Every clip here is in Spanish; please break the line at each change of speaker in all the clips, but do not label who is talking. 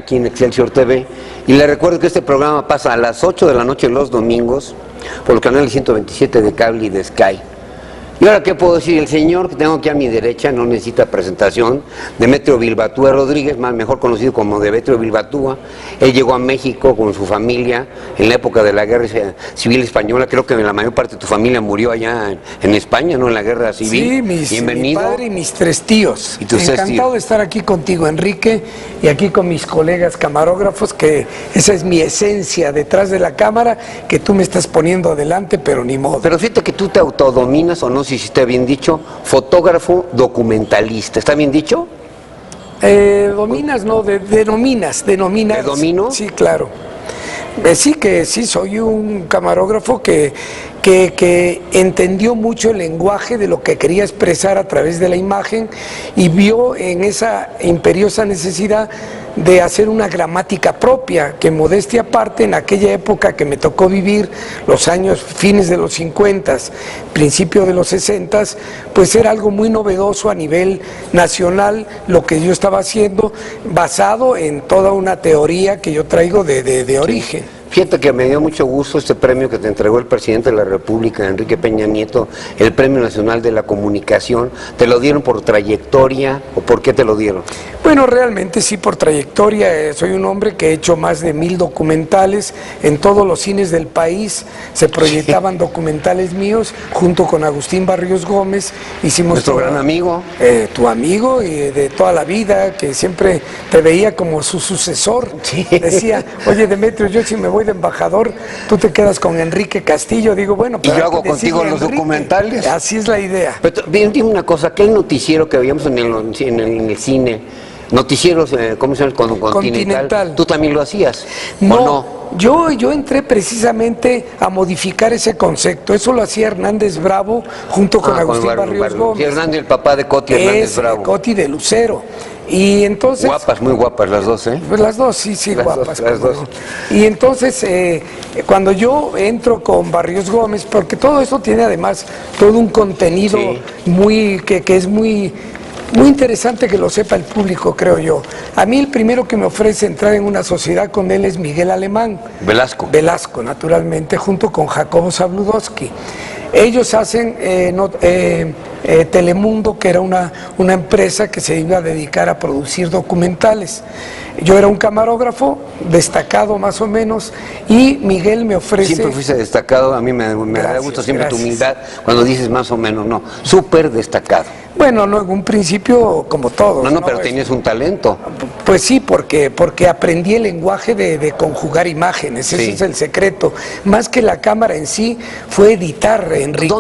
aquí en Excelsior TV. Y le recuerdo que este programa pasa a las 8 de la noche los domingos por el canal 127 de cable y de Sky. Y ahora, ¿qué puedo decir? El señor que tengo aquí a mi derecha no necesita presentación, Demetrio Bilbatúa Rodríguez, más mejor conocido como Demetrio Bilbatúa. Él llegó a México con su familia en la época de la Guerra Civil Española. Creo que la mayor parte de tu familia murió allá en España, ¿no? En la Guerra Civil.
Sí,
bienvenido.
Mi padre y mis 3 tíos.
¿Y tus
Encantado
tíos?
de estar aquí contigo, Enrique, y aquí con mis colegas camarógrafos, que esa es mi esencia detrás de la cámara, que tú me estás poniendo adelante, pero ni modo.
Pero fíjate que tú te autodominas, o no sé si está bien dicho, fotógrafo documentalista. ¿Está bien dicho?
Dominas, no, denominas.
¿Te domino?
Sí, claro. Sí, soy un camarógrafo que entendió mucho el lenguaje de lo que quería expresar a través de la imagen y vio en esa imperiosa necesidad de hacer una gramática propia, que modestia aparte, en aquella época que me tocó vivir, los años fines de los 50, principios de los 60, pues era algo muy novedoso a nivel nacional lo que yo estaba haciendo, basado en toda una teoría que yo traigo de origen.
Fíjate que me dio mucho gusto este premio que te entregó el presidente de la República, Enrique Peña Nieto, el Premio Nacional de la Comunicación. ¿Te lo dieron por trayectoria o por qué te lo dieron?
Bueno, realmente sí, por trayectoria. Soy un hombre que he hecho más de 1000 documentales. En todos los cines del país se proyectaban documentales míos, junto con Agustín Barrios Gómez. Hicimos
nuestro gran amigo.
Tu amigo y de toda la vida, que siempre te veía como su sucesor.
Sí.
Decía, oye Demetrio, yo si me voy de embajador, tú te quedas con Enrique Castillo. Digo, bueno,
y yo hago contigo los documentales.
Así es la idea.
Pero bien, dime una cosa, aquel noticiero que veíamos en el cine, noticieros, ¿cómo se llama? Continental. ¿Tú también lo hacías?
No,
¿o no?
Yo entré precisamente a modificar ese concepto. Eso lo hacía Hernández Bravo junto con Agustín Barrios Gómez.
Sí, Hernández, el papá de Coti Hernández Bravo.
Coti de Lucero. Y entonces...
Guapas, muy guapas las dos, ¿eh?
Pues las dos, sí,
las
guapas.
Las dos.
Y entonces, cuando yo entro con Barrios Gómez, porque todo eso tiene además todo un contenido que es muy interesante que lo sepa el público, creo yo. A mí el primero que me ofrece entrar en una sociedad con él es Miguel Alemán. Velasco, naturalmente, junto con Jacobo Zabludowski. Ellos hacen Telemundo, que era una empresa que se iba a dedicar a producir documentales. Yo era un camarógrafo destacado más o menos, y Miguel me ofrece...
Siempre fuiste destacado, a mí me da gusto siempre tu humildad cuando dices más o menos, no, súper destacado.
Bueno, no, en un principio como todos.
No, pero tenías un talento.
Pues sí, porque aprendí el lenguaje de conjugar imágenes, ese es el secreto. Más que la cámara en sí, fue editar, Enrique.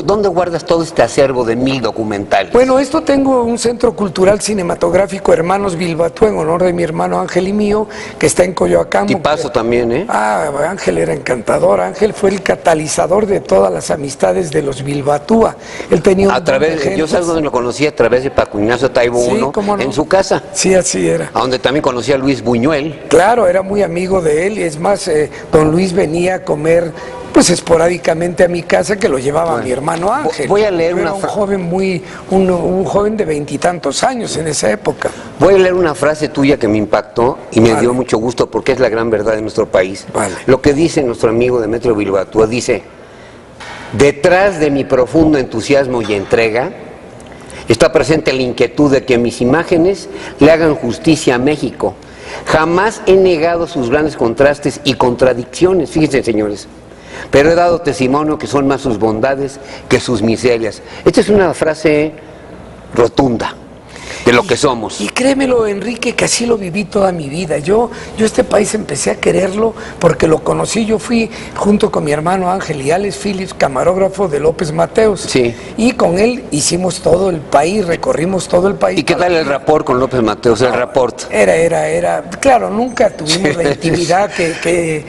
¿Dónde guardas todo este acervo de 1000 documentales?
Bueno, esto tengo un centro cultural cinematográfico, Hermanos Bilbatúa, en honor de mi hermano Ángel y mío, que está en Coyoacán.
Tipazo también, ¿eh?
Ángel era encantador. Ángel fue el catalizador de todas las amistades de los Bilbatúa. Él tenía un
yo sabes dónde lo conocí, a través de Paco Ignacio Taibo I,
no,
en su casa.
Sí, así era.
A donde también conocí a Luis Buñuel.
Claro, era muy amigo de él, y es más, don Luis venía a comer pues esporádicamente a mi casa, que lo llevaba mi hermano Ángel.
Voy a leer
un joven un joven de 20 y tantos años en esa época.
Voy a leer una frase tuya que me impactó y me dio mucho gusto, porque es la gran verdad de nuestro país. Lo que dice nuestro amigo Demetrio Bilbatúa, dice: detrás de mi profundo entusiasmo y entrega está presente la inquietud de que mis imágenes le hagan justicia a México. Jamás he negado sus grandes contrastes y contradicciones, fíjense, señores, pero he dado testimonio que son más sus bondades que sus miserias. Esta es una frase rotunda de lo que somos.
Y créemelo, Enrique, que así lo viví toda mi vida. Yo este país empecé a quererlo porque lo conocí. Yo fui junto con mi hermano Ángel y Alex Phillips, camarógrafo de López Mateos.
Sí.
Y con él hicimos todo el país, recorrimos todo el país.
¿Y qué tal el rapport con López Mateos, el rapport?
Claro, nunca tuvimos la intimidad que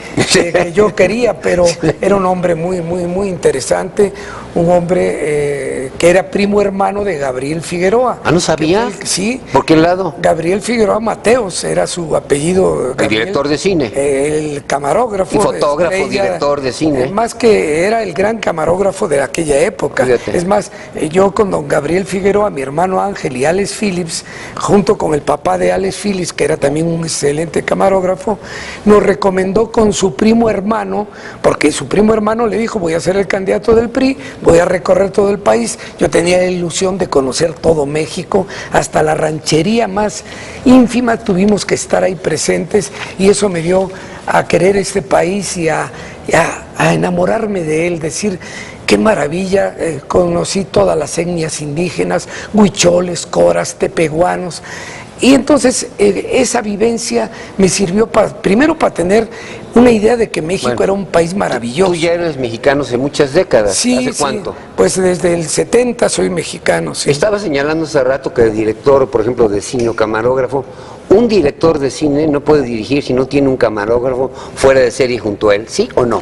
yo quería, pero era un hombre muy interesante, un hombre que era primo hermano de Gabriel Figueroa.
Ah, ¿no sabía?
Sí.
¿Por qué lado?
Gabriel Figueroa Mateos era su apellido.
El director de cine.
El camarógrafo.
Y fotógrafo, director de cine.
Más que era el gran camarógrafo de aquella época.
Fíjate.
Es más, yo con don Gabriel Figueroa, mi hermano Ángel y Alex Phillips, junto con el papá de Alex Phillips, que era también un excelente camarógrafo, nos recomendó con su primo hermano, porque su primo hermano le dijo, voy a ser el candidato del PRI, voy a recorrer todo el país. Yo tenía la ilusión de conocer todo México, hasta la ranchería más ínfima tuvimos que estar ahí presentes, y eso me dio a querer este país y a enamorarme de él, decir, qué maravilla, conocí todas las etnias indígenas, huicholes, coras, tepehuanos. Y entonces esa vivencia me sirvió primero para tener una idea de que México era un país maravilloso.
Tú ya eres mexicano hace muchas décadas.
Sí,
¿Hace cuánto?
Pues desde el 70 soy mexicano. Sí.
Estaba señalando hace rato que el director, por ejemplo, de cine o camarógrafo, un director de cine no puede dirigir si no tiene un camarógrafo fuera de serie junto a él, ¿sí o no?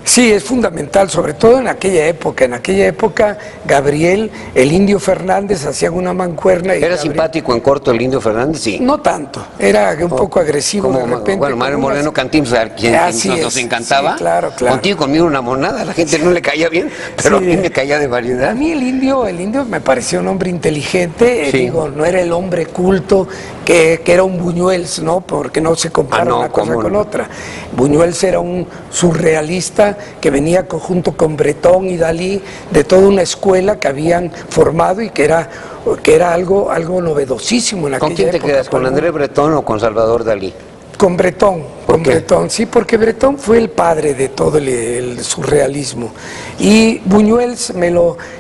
Sí, es fundamental, sobre todo en aquella época. En aquella época, Gabriel, el Indio Fernández hacían una mancuerna.
¿Era simpático en corto el Indio Fernández? Sí.
No tanto, era un poco agresivo de repente.
Bueno, Mario Moreno Cantinflas, quien nos encantaba.
Sí, claro.
Contigo, conmigo una monada, la gente no le caía bien, pero sí, a mí me caía de variedad.
A mí el indio me pareció un hombre inteligente,
sí.
Digo, no era el hombre culto que era un Buñuels, ¿no? Porque no se compara una cosa con otra. Buñuels era un surrealista que venía junto con Bretón y Dalí de toda una escuela que habían formado y que era algo novedosísimo en aquella época.
¿Con quién te quedas? ¿Con André Bretón o con Salvador Dalí?
Con Bretón, Bretón, sí, porque Bretón fue el padre de todo el surrealismo. Y Buñuels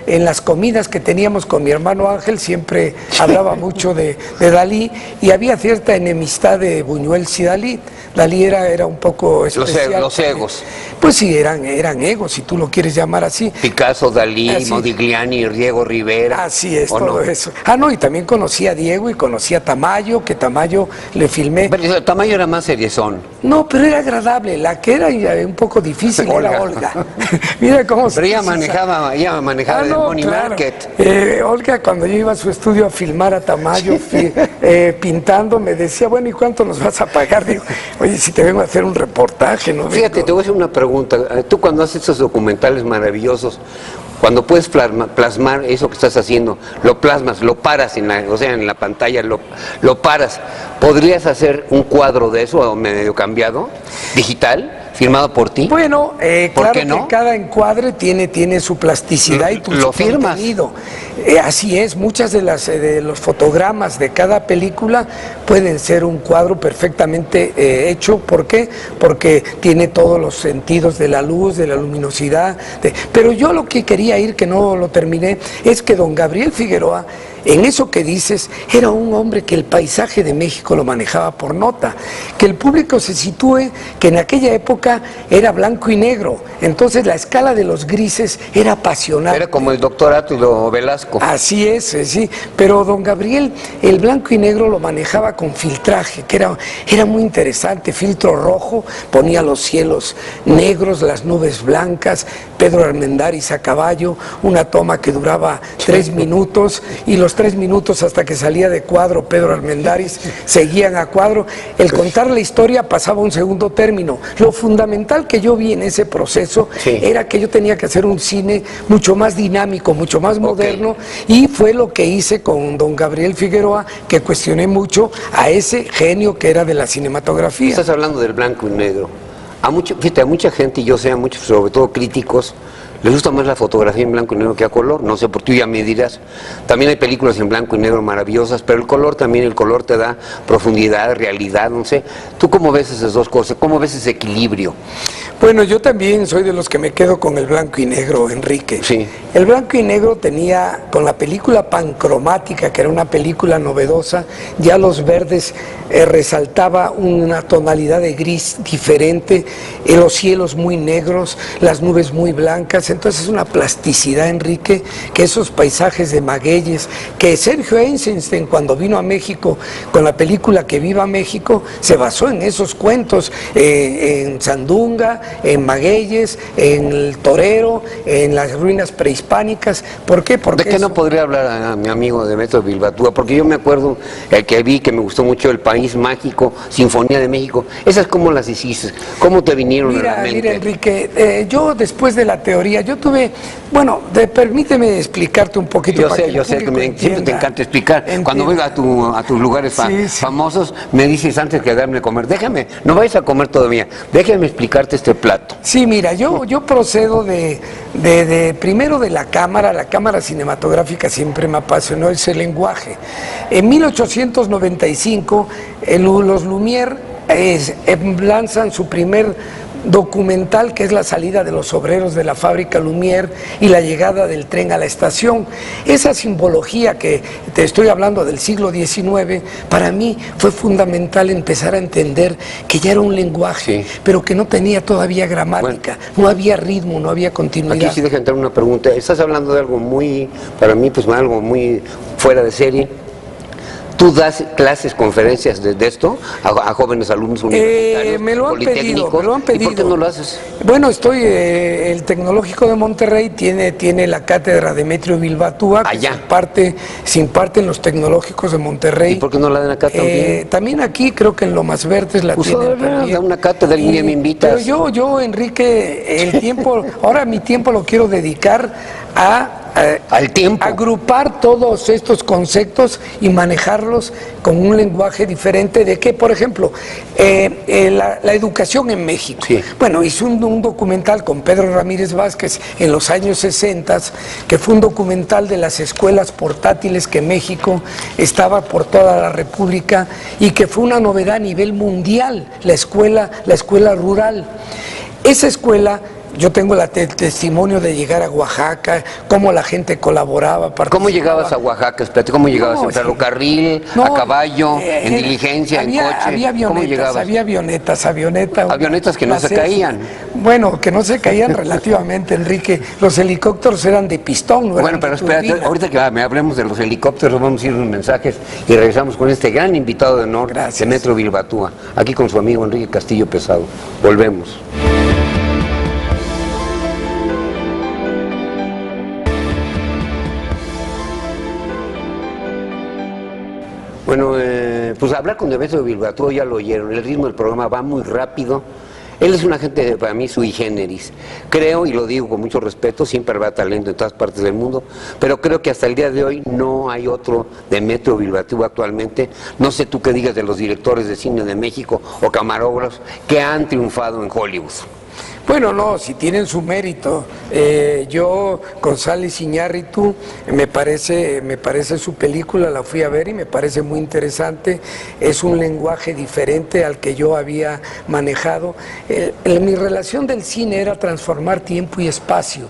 en las comidas que teníamos con mi hermano Ángel siempre hablaba mucho de Dalí, y había cierta enemistad de Buñuels y Dalí. Dalí era un poco especial.
Los egos.
Pues sí, eran egos, si tú lo quieres llamar así.
Picasso, Dalí, Modigliani, Diego Rivera.
Así es, todo eso. No, y también conocí a Diego y conocí a Tamayo, que Tamayo le filmé.
Pero Tamayo era más seriezón.
No, pero era agradable. La que era un poco difícil era Olga. Mira cómo se...
Pero ella manejaba el Money Market.
Olga, cuando yo iba a su estudio a filmar a Tamayo pintando, me decía, bueno, ¿y cuánto nos vas a pagar? Digo, oye, si te vengo a hacer un reportaje, ¿no?
Fíjate, te voy a hacer una pregunta. Tú cuando haces estos documentales maravillosos, cuando puedes plasmar eso que estás haciendo, lo plasmas, lo paras en la pantalla, lo paras, ¿podrías hacer un cuadro de eso medio cambiado, digital? ¿Firmado por ti?
Bueno, claro que
no?
cada encuadre tiene su plasticidad y
lo firmas.
Así es, muchas de los fotogramas de cada película pueden ser un cuadro perfectamente hecho. ¿Por qué? Porque tiene todos los sentidos de la luz, de la luminosidad. Pero yo lo que quería ir, que no lo terminé, es que don Gabriel Figueroa, en eso que dices, era un hombre que el paisaje de México lo manejaba por nota, que el público se sitúe, que en aquella época era blanco y negro, entonces la escala de los grises era apasionante.
Era como el doctor Átulo Velasco.
Así es, sí, pero don Gabriel, el blanco y negro lo manejaba con filtraje, que era muy interesante, filtro rojo, ponía los cielos negros, las nubes blancas, Pedro Armendáriz a caballo, una toma que duraba 3 minutos, y los 3 minutos hasta que salía de cuadro Pedro Armendáriz seguían a cuadro. El contar la historia pasaba a un segundo término. Lo fundamental que yo vi en ese proceso era que yo tenía que hacer un cine mucho más dinámico, mucho más moderno, y fue lo que hice con don Gabriel Figueroa, que cuestioné mucho a ese genio que era de la cinematografía.
Estás hablando del blanco y negro. A mucha gente, y yo sé, a muchos, sobre todo críticos, les gusta más la fotografía en blanco y negro que a color. No sé, por tú ya me dirás. También hay películas en blanco y negro maravillosas, pero el color te da profundidad, realidad, no sé. ¿Tú cómo ves esas dos cosas? ¿Cómo ves ese equilibrio?
Bueno, yo también soy de los que me quedo con el blanco y negro, Enrique.
Sí.
El blanco y negro tenía, con la película Pancromática, que era una película novedosa, ya los verdes resaltaba una tonalidad de gris diferente, los cielos muy negros, las nubes muy blancas. Entonces una plasticidad, Enrique, que esos paisajes de magueyes, que Sergio Eisenstein cuando vino a México con la película Que Viva México, se basó en esos cuentos, en Sandunga, en Magueyes, en el Torero, en las ruinas prehispánicas. ¿Por qué? Porque
¿de qué no podría hablar a mi amigo Demetrio Bilbatúa? Porque yo me acuerdo el que vi, que me gustó mucho, El País Mágico, Sinfonía de México. ¿Esas cómo las hiciste? ¿Cómo te vinieron a la mente?
Mira, Enrique, yo después de la teoría, yo tuve, bueno, permíteme explicarte un poquito.
Yo sé que siempre te encanta explicar.
Entienda.
Cuando voy a tus lugares famosos, me dices antes que darme a comer, déjame, no vais a comer todavía, déjame explicarte este plato.
Sí, mira, yo procedo primero de la cámara cinematográfica siempre me apasionó ese lenguaje. En 1895, los Lumière lanzan su primer documental, que es la salida de los obreros de la fábrica Lumière y la llegada del tren a la estación. Esa simbología que te estoy hablando del siglo XIX, para mí fue fundamental empezar a entender que ya era un lenguaje, pero que no tenía todavía gramática, no había ritmo, no había continuidad.
Aquí sí deja entrar una pregunta. Estás hablando de algo muy, para mí, pues algo muy fuera de serie. ¿Tú das clases, conferencias de esto a jóvenes alumnos universitarios,
me lo han pedido.
¿Y por qué no lo haces?
Bueno, el Tecnológico de Monterrey tiene la cátedra Demetrio Bilbatúa, que se imparte en los tecnológicos de Monterrey.
¿Y por qué no la dan acá también?
También aquí, creo que en Lomas Verdes la tienen también.
Da una cátedra, algún día me invitas.
Pero yo, Enrique, ahora mi tiempo lo quiero dedicar
al tiempo.
Agrupar todos estos conceptos y manejarlos con un lenguaje diferente de que, por ejemplo, la educación en México.
Sí.
Bueno, hice un documental con Pedro Ramírez Vázquez en los años 60, que fue un documental de las escuelas portátiles que México estaba por toda la República y que fue una novedad a nivel mundial, la escuela rural. Esa escuela, yo tengo el testimonio de llegar a Oaxaca, cómo la gente colaboraba.
¿Cómo llegabas a Oaxaca? Espérate, ¿cómo llegabas? ¿En ferrocarril, a caballo, en diligencia, en coche?
Había avionetas,
¿cómo llegabas?
Había avionetas.
Avionetas que no se caían.
Bueno, que no se caían relativamente, Enrique. Los helicópteros eran de pistón. No
bueno, pero espérate, ahorita que hablemos de los helicópteros, vamos a ir unos mensajes y regresamos con este gran invitado de honor, Demetrio Bilbatúa, aquí con su amigo Enrique Castillo Pesado. Volvemos. Bueno, pues hablar con Demetrio Bilbatúa, ya lo oyeron, el ritmo del programa va muy rápido. Él es una gente, para mí, sui generis. Creo, y lo digo con mucho respeto, siempre habrá talento en todas partes del mundo, pero creo que hasta el día de hoy no hay otro Demetrio Bilbatúa actualmente. No sé tú qué digas de los directores de cine de México o camarógrafos que han triunfado en Hollywood.
Bueno, no, si tienen su mérito. Yo, González Iñárritu, me parece su película, la fui a ver y me parece muy interesante. Es un lenguaje diferente al que yo había manejado. Mi relación del cine era transformar tiempo y espacio.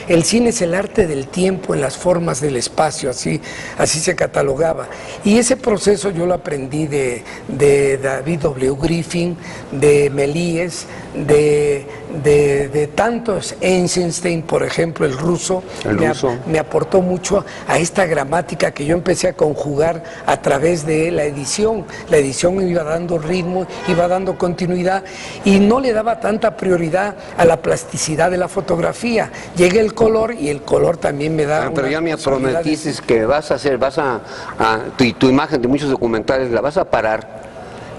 El cine es el arte del tiempo en las formas del espacio, así se catalogaba. Y ese proceso yo lo aprendí de David W. Griffin, de Méliès, de tantos, Eisenstein, por ejemplo, el ruso. Me aportó mucho a esta gramática que yo empecé a conjugar a través de la edición. La edición iba dando ritmo, iba dando continuidad y no le daba tanta prioridad a la plasticidad de la fotografía. Llega el color y el color también me da.
Pero ya me prometiste que tu imagen de muchos documentales la vas a parar.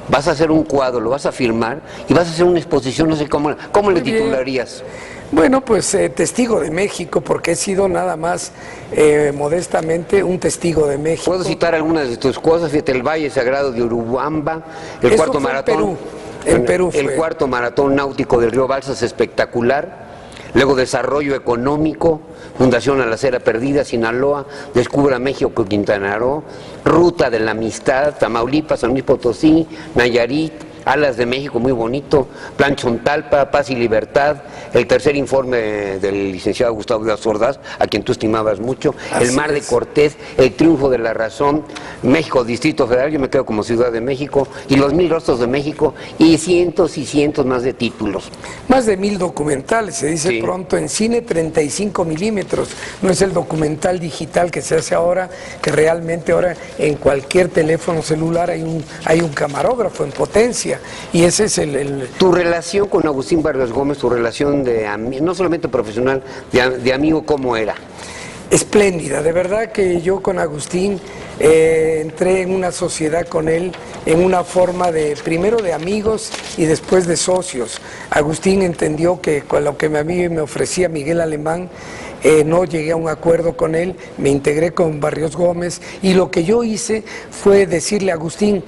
Vas a hacer un cuadro, lo vas a filmar y vas a hacer una exposición, no sé cómo le titularías.
Bueno, pues testigo de México, porque he sido nada más modestamente un testigo de México.
Puedo citar algunas de tus cosas, fíjate, el Valle Sagrado de Urubamba, el cuarto maratón.
En Perú fue.
El cuarto maratón náutico del río Balsas, espectacular. Luego Desarrollo Económico, Fundación a la Cera Perdida, Sinaloa, Descubra México, Quintana Roo, Ruta de la Amistad, Tamaulipas, San Luis Potosí, Nayarit, Alas de México, muy bonito, Plan Chontalpa, Paz y Libertad, el tercer informe del licenciado Gustavo Díaz Ordaz, a quien tú estimabas mucho, El Mar de Cortés, El Triunfo de la Razón, México Distrito Federal, yo me quedo como Ciudad de México, y Los Mil Rostros de México, y cientos y cientos más de títulos.
Más de 1000 documentales, se dice pronto, en cine 35 milímetros, no es el documental digital que se hace ahora, que realmente ahora en cualquier teléfono celular hay un camarógrafo en potencia. noticia. Y ese es
Tu relación con Agustín Vargas Gómez, tu relación de no solamente profesional, de amigo, ¿cómo era?
Espléndida, de verdad que yo con Agustín entré en una sociedad con él, en una forma primero de amigos y después de socios. Agustín entendió que con lo que a mí me ofrecía Miguel Alemán, no llegué a un acuerdo con él, me integré con Barrios Gómez y lo que yo hice fue decirle a Agustín,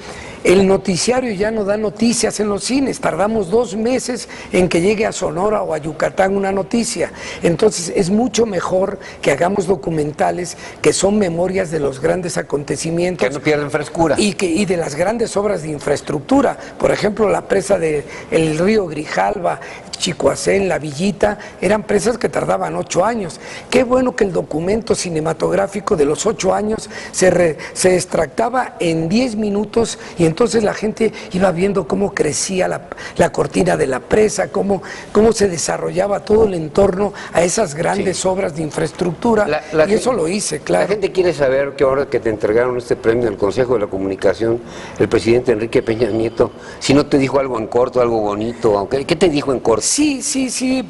el noticiario ya no da noticias en los cines, tardamos 2 meses en que llegue a Sonora o a Yucatán una noticia, entonces es mucho mejor que hagamos documentales que son memorias de los grandes acontecimientos.
Que no pierden frescura.
Y de las grandes obras de infraestructura, por ejemplo la presa del río Grijalva, Chicoacén, La Villita, eran presas que tardaban 8 años. Qué bueno que el documento cinematográfico de los 8 años se extractaba en 10 minutos y entonces la gente iba viendo cómo crecía la cortina de la presa, cómo se desarrollaba todo el entorno a esas grandes obras de infraestructura. Y eso lo hice, claro.
La gente quiere saber que ahora que te entregaron este premio del Consejo de la Comunicación, el presidente Enrique Peña Nieto, si no te dijo algo en corto, algo bonito, ¿qué te dijo en corto?
Sí,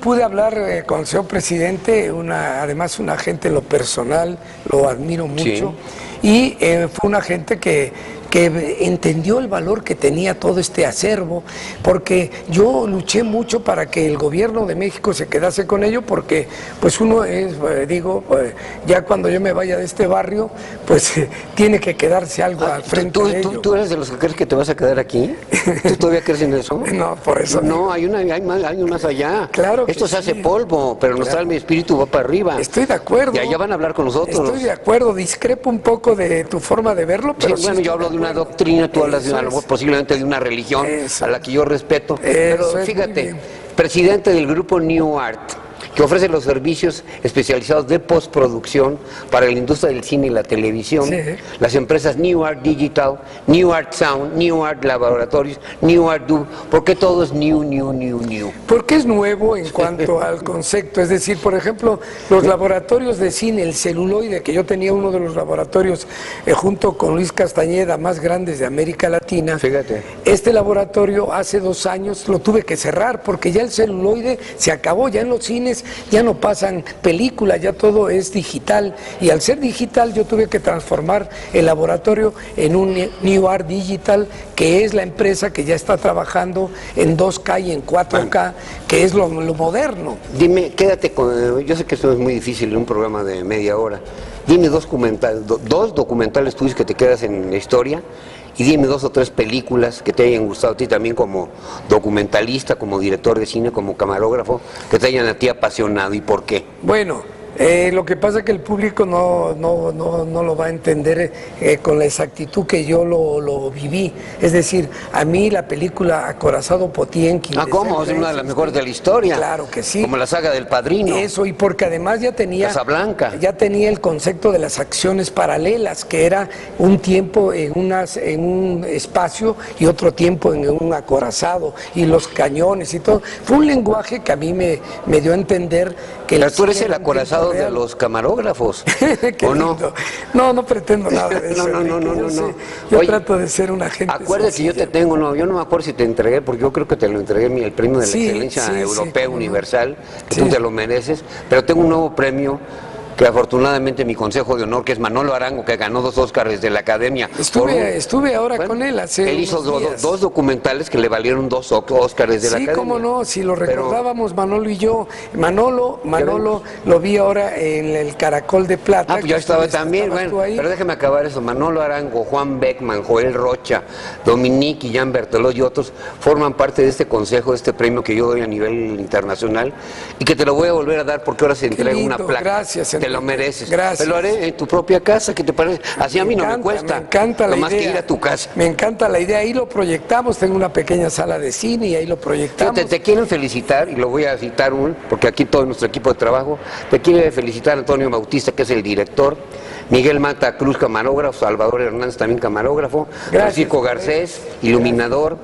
pude hablar con el señor presidente, además una gente en lo personal, lo admiro mucho, y fue una gente que entendió el valor que tenía todo este acervo, porque yo luché mucho para que el gobierno de México se quedase con ello, porque pues uno es, ya cuando yo me vaya de este barrio, pues tiene que quedarse algo al frente de ello.
¿Tú eres de los que crees que te vas a quedar aquí? ¿Tú todavía crees en eso?
No, por eso.
No, hay más allá.
Claro que
esto se hace
sí.
polvo, pero nuestra alma y espíritu va para arriba.
Estoy de acuerdo.
Y allá van a hablar con nosotros.
Estoy de acuerdo, discrepo un poco de tu forma de verlo, pero
sí, bueno, yo hablo de una doctrina, tú hablas posiblemente de una religión a la que yo respeto. Pero fíjate, presidente del grupo New Art, que ofrece los servicios especializados de postproducción para la industria del cine y la televisión, las empresas New Art Digital, New Art Sound, New Art Laboratorios, New Art Dub. ¿Por qué todo es new?
Porque es nuevo en cuanto al concepto, es decir, por ejemplo, los laboratorios de cine, el celuloide, que yo tenía uno de los laboratorios junto con Luis Castañeda más grandes de América Latina.
Fíjate.
Este laboratorio hace 2 años lo tuve que cerrar porque ya el celuloide se acabó, ya en los cines ya no pasan películas, ya todo es digital, y al ser digital yo tuve que transformar el laboratorio en un New Art Digital, que es la empresa que ya está trabajando en 2K y en 4K, que es lo moderno.
Dime, quédate con, yo sé que esto es muy difícil en un programa de media hora, dime dos documentales tuyos que te quedas en la historia, y dime 2 o 3 películas que te hayan gustado a ti también como documentalista, como director de cine, como camarógrafo, que te hayan a ti apasionado, ¿y por qué?
Bueno, lo que pasa es que el público no lo va a entender con la exactitud que yo lo viví. Es decir, a mí la película Acorazado Potienkin...
¿Cómo? Es una de las mejores de la historia.
Claro que sí.
Como la saga del Padrino.
Eso, y porque además ya tenía...
Casablanca.
Ya tenía el concepto de las acciones paralelas, que era un tiempo en un espacio y otro tiempo en un acorazado, y los cañones y todo. Fue un lenguaje que a mí me dio a entender que...
Pero tú eres el acorazado de los camarógrafos, ¿o no?
No pretendo nada de eso.
No.
Yo trato de ser un agente.
Acuérdate que yo te tengo, yo no me acuerdo si te entregué, porque yo creo que te lo entregué el premio de la excelencia europea universal, que tú te lo mereces, pero tengo un nuevo premio que afortunadamente mi consejo de honor, que es Manolo Arango, que ganó 2 Óscares de la Academia.
Estuve ahora con él hace
Él hizo
unos días.
2 documentales que le valieron 2 Óscares de la Academia.
Sí, cómo no, si lo recordábamos Manolo y yo. Manolo lo vi ahora en el Caracol de Plata.
Pues yo estaba también, bueno, pero déjame acabar eso. Manolo Arango, Juan Beckman, Joel Rocha, Dominique y Jean Berthelot y otros forman parte de este consejo, de este premio que yo doy a nivel internacional, y que te lo voy a volver a dar porque ahora se entrega una placa.
Gracias,
te lo mereces.
Gracias.
Te lo haré en tu propia casa, ¿qué te parece? Así a mí no me cuesta.
Me encanta la idea.
Nomás que ir a tu casa.
Me encanta la idea. Ahí lo proyectamos. Tengo una pequeña sala de cine y ahí lo proyectamos.
Te quieren felicitar, y lo voy a citar porque aquí todo nuestro equipo de trabajo, te quiere felicitar Antonio Bautista, que es el director, Miguel Mata Cruz, camarógrafo, Salvador Hernández, también camarógrafo, Francisco Garcés, iluminador,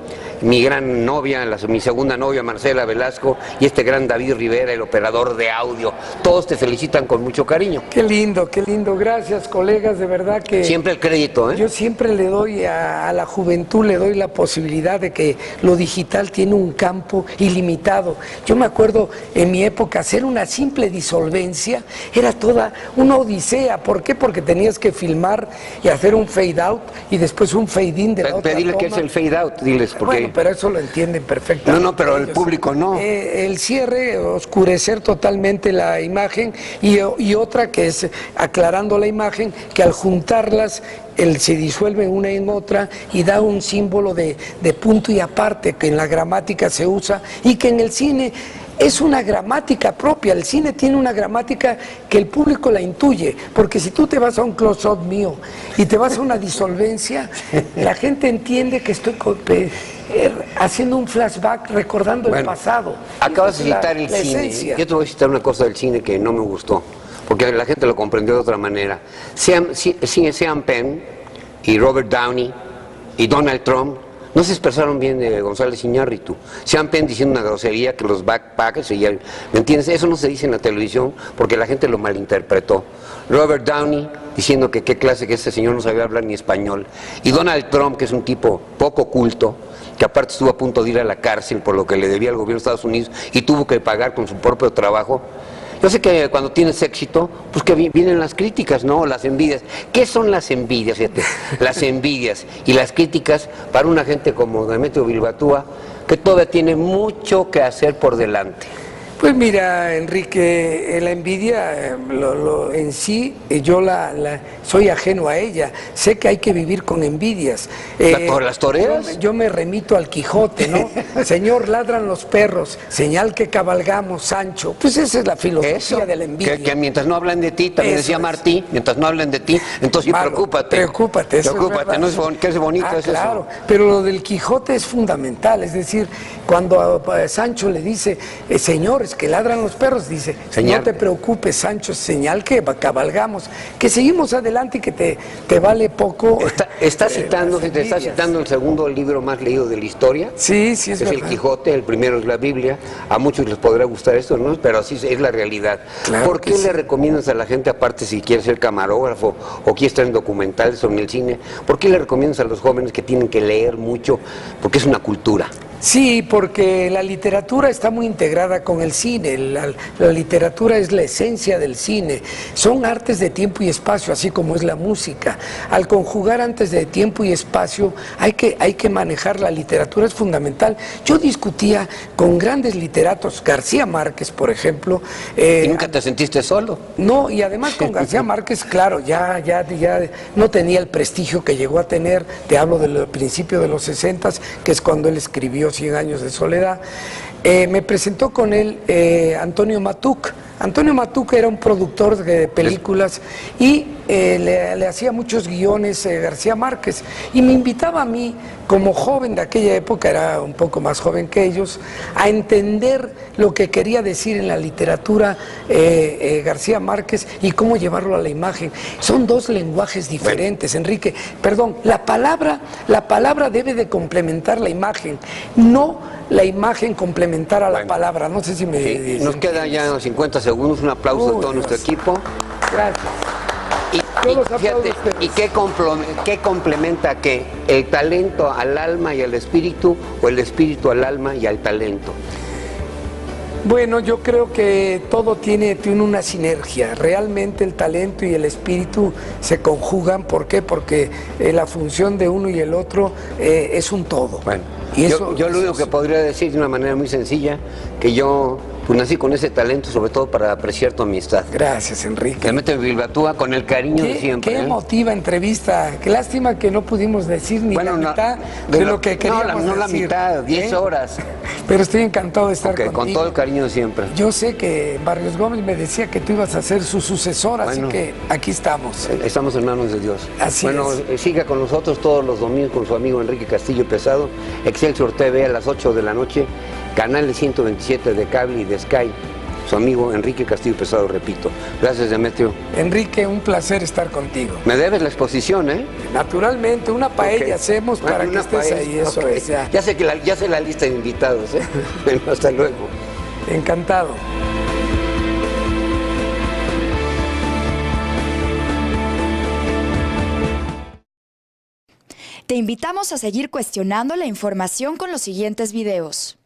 mi gran novia, mi segunda novia Marcela Velasco, y este gran David Rivera, el operador de audio. Todos te felicitan con mucho cariño.
Qué lindo, gracias colegas, de verdad que...
Siempre el crédito, ¿eh?
Yo siempre le doy a la juventud, le doy la posibilidad de que lo digital tiene un campo ilimitado. Yo me acuerdo en mi época hacer una simple disolvencia era toda una odisea. ¿Por qué? Porque tenías que filmar y hacer un fade out y después un fade in de la otra
dile
toma.
¿Qué es el fade out? Diles, porque...
Bueno, pero eso lo entienden perfectamente.
No, pero el público no.
El cierre, oscurecer totalmente la imagen y otra que es aclarando la imagen, que al juntarlas se disuelve una en otra y da un símbolo de punto y aparte que en la gramática se usa y que en el cine es una gramática propia. El cine tiene una gramática que el público la intuye, porque si tú te vas a un close-up mío y te vas a una disolvencia, la gente entiende que estoy haciendo un flashback, recordando el pasado.
Acabas de citar el cine.
Esencia.
Yo te voy a citar una cosa del cine que no me gustó, porque la gente lo comprendió de otra manera. Sean Penn y Robert Downey y Donald Trump no se expresaron bien de González Iñárritu. Sean Penn diciendo una grosería que los backpackers, ¿me entiendes? Eso no se dice en la televisión porque la gente lo malinterpretó. Robert Downey diciendo que qué clase que ese señor no sabía hablar ni español. Y Donald Trump, que es un tipo poco culto, que aparte estuvo a punto de ir a la cárcel por lo que le debía al gobierno de Estados Unidos y tuvo que pagar con su propio trabajo. Yo sé que cuando tienes éxito, pues que vienen las críticas, ¿no? Las envidias. ¿Qué son las envidias? Fíjate, las envidias y las críticas para una gente como Demetrio Bilbatúa, que todavía tiene mucho que hacer por delante.
Pues mira, Enrique, la envidia en sí, yo soy ajeno a ella. Sé que hay que vivir con envidias.
¿Las toreras?
Yo me remito al Quijote, ¿no? Señor, ladran los perros, señal que cabalgamos, Sancho. Pues esa es la filosofía de la envidia.
Que mientras no hablan de ti, también decía Martí, mientras no hablan de ti, entonces sí, preocúpate.
Preocúpate, eso
preocúpate, no es que es bonito, es
claro,
eso.
Pero lo del Quijote es fundamental, es decir, cuando a Sancho le dice, señores, que ladran los perros, dice, señal. No te preocupes, Sancho, señal que cabalgamos, que seguimos adelante y que te vale poco.
Está citando el segundo libro más leído de la historia.
Sí, es
verdad. El Quijote, el primero es la Biblia. A muchos les podrá gustar esto, ¿no? Pero así es la realidad. Claro. ¿Por qué le recomiendas a la gente, aparte si quiere ser camarógrafo o quiere estar en documentales o en el cine, por qué le recomiendas a los jóvenes que tienen que leer mucho? Porque es una cultura.
Sí, porque la literatura está muy integrada con el cine, la literatura es la esencia del cine, son artes de tiempo y espacio, así como es la música. Al conjugar artes de tiempo y espacio hay que manejar la literatura, es fundamental. Yo discutía con grandes literatos, García Márquez, por ejemplo.
¿Y nunca te sentiste solo?
No, y además con García Márquez, claro, ya no tenía el prestigio que llegó a tener, te hablo del principio de los 60, que es cuando él escribió 100 años de soledad. Me presentó con él Antonio Matuc. Antonio Matuc era un productor de películas y le hacía muchos guiones García Márquez y me invitaba a mí, como joven de aquella época, era un poco más joven que ellos, a entender lo que quería decir en la literatura García Márquez y cómo llevarlo a la imagen. Son dos lenguajes diferentes, Enrique. Perdón, la palabra debe de complementar la imagen, no la imagen complementar a la palabra. No sé si me...
Sí, nos quedan ya 50 segundos, un aplauso a todo nuestro equipo.
Gracias.
¿Y qué complementa qué? ¿El talento al alma y al espíritu o el espíritu al alma y al talento?
Bueno, yo creo que todo tiene una sinergia. Realmente el talento y el espíritu se conjugan. ¿Por qué? Porque la función de uno y el otro es un todo.
Bueno, y yo lo único que podría decir de una manera muy sencilla, que yo pues nací con ese talento, sobre todo para apreciar tu amistad.
Gracias, Enrique.
Demetrio Bilbatúa, con el cariño de siempre.
Qué emotiva entrevista. Qué lástima que no pudimos decir ni la mitad de lo que queríamos decir.
No la mitad, 10 horas.
Pero estoy encantado de estar contigo.
Con todo el cariño de siempre.
Yo sé que Barrios Gómez me decía que tú ibas a ser su sucesor, así que aquí estamos.
Estamos en manos de Dios.
Así es.
Siga con nosotros todos los domingos con su amigo Enrique Castillo Pesado, Excelsior TV a las 8 de la noche, canales 127 de cable y de Sky. Su amigo Enrique Castillo Pesado, repito. Gracias, Demetrio.
Enrique, un placer estar contigo.
Me debes la exposición, ¿eh?
Naturalmente, una paella
Okay.
hacemos para que estés
paella.
ahí, eso
Okay.
es. Ya.
Ya sé la lista de invitados, ¿eh? Bueno, hasta luego.
Encantado.
Te invitamos a seguir cuestionando la información con los siguientes videos.